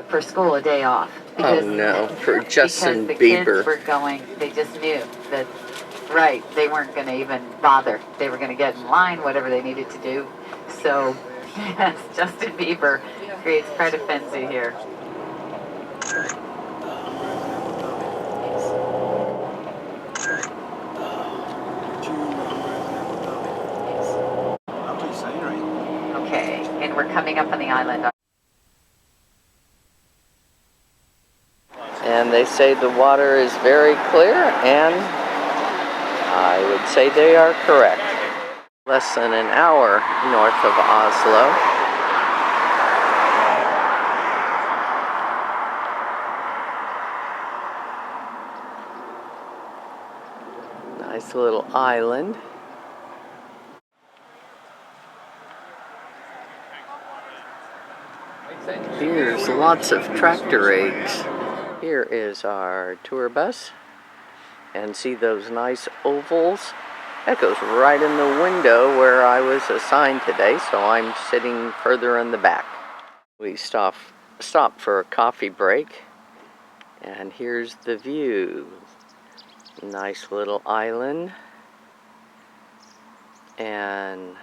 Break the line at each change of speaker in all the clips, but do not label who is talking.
for school a day off.
Oh no, for Justin
because the
Bieber.
kids were going, they just knew that, right, they weren't going to even bother. They were going to get in line, whatever they needed to do. So, yes, Justin Bieber creates quite a frenzy here. Okay, and we're coming up on the island.
And they say the water is very clear, and I would say they are correct. Less than an hour north of Oslo. Nice little island. Here's lots of tractor eggs. Here is our tour bus. And see those nice ovals? That goes right in the window where I was assigned today, so I'm sitting further in the back. We stopped for a coffee break, and here's the view. Nice little island, and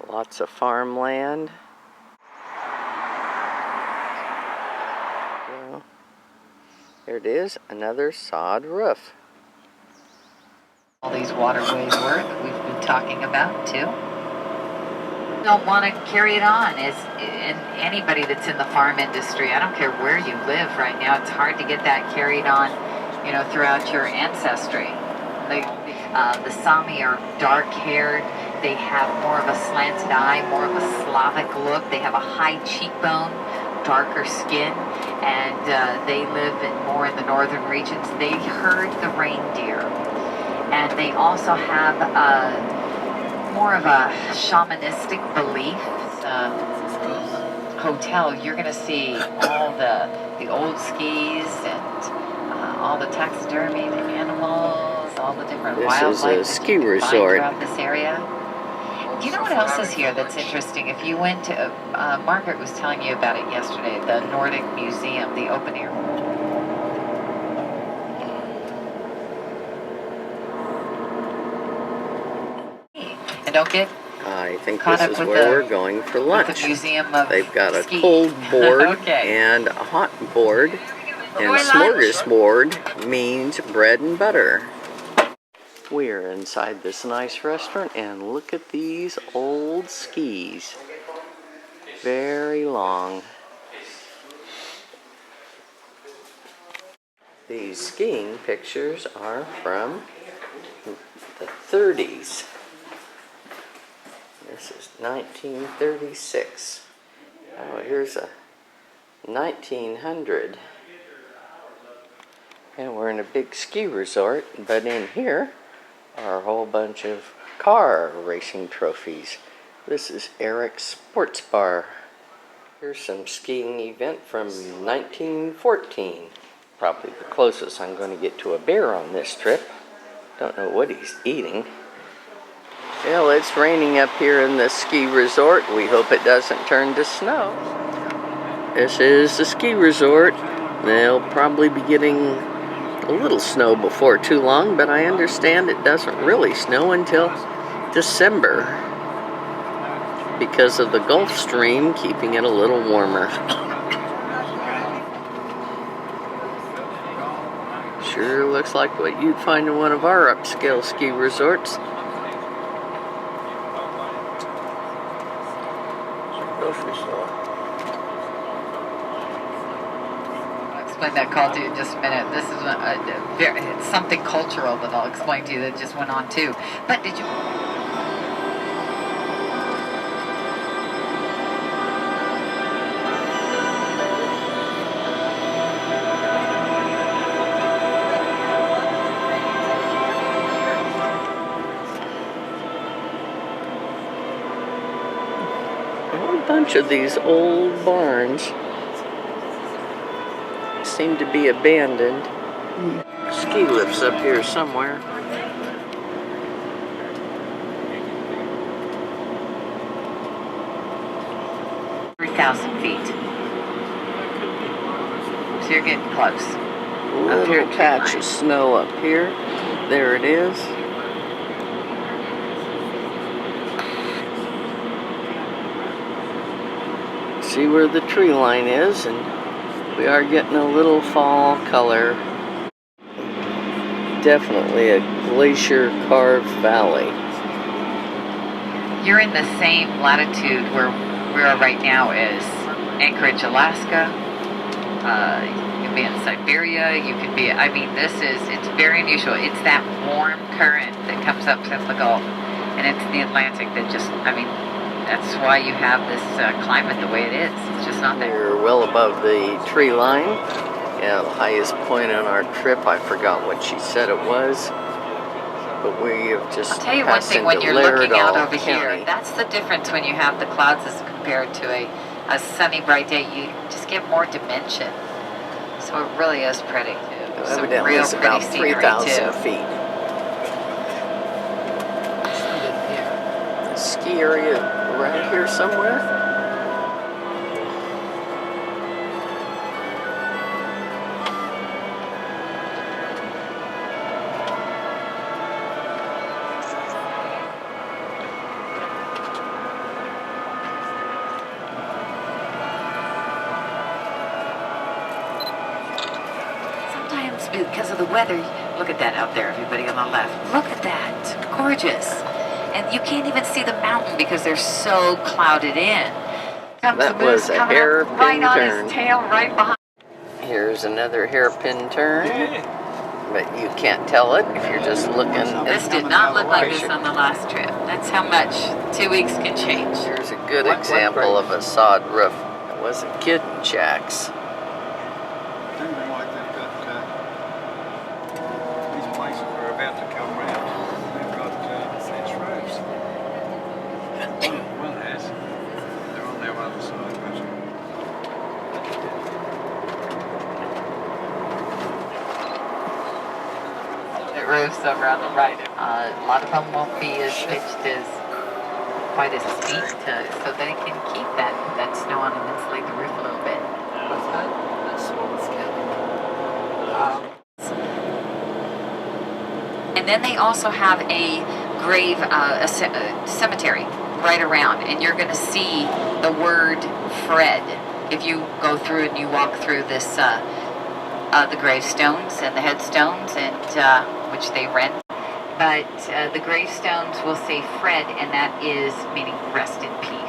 lots of farmland. Well, there it is, another sod roof.
All these waterways work we've been talking about too. Don't want to carry it on. And anybody that's in the farm industry, I don't care where you live right now, it's hard to get that carried on, you know, throughout your ancestry. The Sami are dark-haired. They have more of a slanted eye, more of a Slavic look. They have a high cheekbone, darker skin, and they live more in the northern regions. They herd the reindeer. And they also have more of a shamanistic belief. Hotel, you're going to see all the old skis and all the taxidermy, the animals, all the different wildlife.
This is a ski resort
throughout this area. Do you know what else is here that's interesting? If you went to, Margaret was telling you about it yesterday, the Nordic Museum, the open air. And don't get
I think this is where we're going for lunch. They've got a cold board and a hot board, and smorgasbord means bread and butter. We're inside this nice restaurant, and look at these old skis. Very long. These skiing pictures are from the 30s. This is 1936. Oh, here's a 1900. And we're in a big ski resort, but in here are a whole bunch of car racing trophies. This is Eric's Sports Bar. Here's some skiing event from 1914. Probably the closest I'm going to get to a bear on this trip. Don't know what he's eating. Well, it's raining up here in the ski resort. We hope it doesn't turn to snow. This is the ski resort. They'll probably be getting a little snow before too long, but I understand it doesn't really snow until December because of the Gulf Stream keeping it a little warmer. Sure looks like what you'd find in one of our upscale ski resorts. Grocery store.
I'll explain that call to you in just a minute. This is it's something cultural that I'll explain to you that just went on too. But did you...
A bunch of these old barns seem to be abandoned. Ski lifts up here somewhere.
$3,000 feet. So you're getting close.
Little patch of snow up here. There it is. See where the tree line is, and we are getting a little fall color. Definitely a glacier carved valley.
You're in the same latitude where we are right now as Anchorage, Alaska. You can be in Siberia. You can be, I mean, it's very unusual. It's that warm current that comes up from the Gulf, and it's the Atlantic that just, I mean, that's why you have this climate the way it is. It's just not there.
We're well above the tree line. Yeah, the highest point on our trip, I forgot what she said it was. But we have just
I'll tell you one thing, when you're looking out over here, that's the difference when you have the clouds as compared to a sunny, bright day. You just get more dimension. So it really is pretty, too. Some
Evidently
real
it's
pretty
about
scenery,
3,000
too.
feet. A ski area around here somewhere?
Sometimes because of the weather, look at that out there, everybody on the left. Look at that, gorgeous. And you can't even see the mountain because they're so clouded in. Comes
That
the moose
was a
coming up
hairpin
right on
turn.
his tail, right behind.
Here's another hairpin turn, but you can't tell it if you're just looking at
This did not look like this
picture.
on the last trip. That's how much 2 weeks can change.
Here's a good example of a sod roof. It wasn't kidding shacks.
I do like they've got these places we're about to come round. They've got thatched roofs. One has. They're on their other side.
The roofs over on the right. A lot of them won't be as pitched as quite as steep so they can keep that snow on and insulate the roof a little bit. And then they also have a grave, a cemetery right around, and you're going to see the word Fred if you go through and you walk through this, the gravestones and the headstones, and which they rent. But the gravestones will say Fred, and that is meaning rest in peace.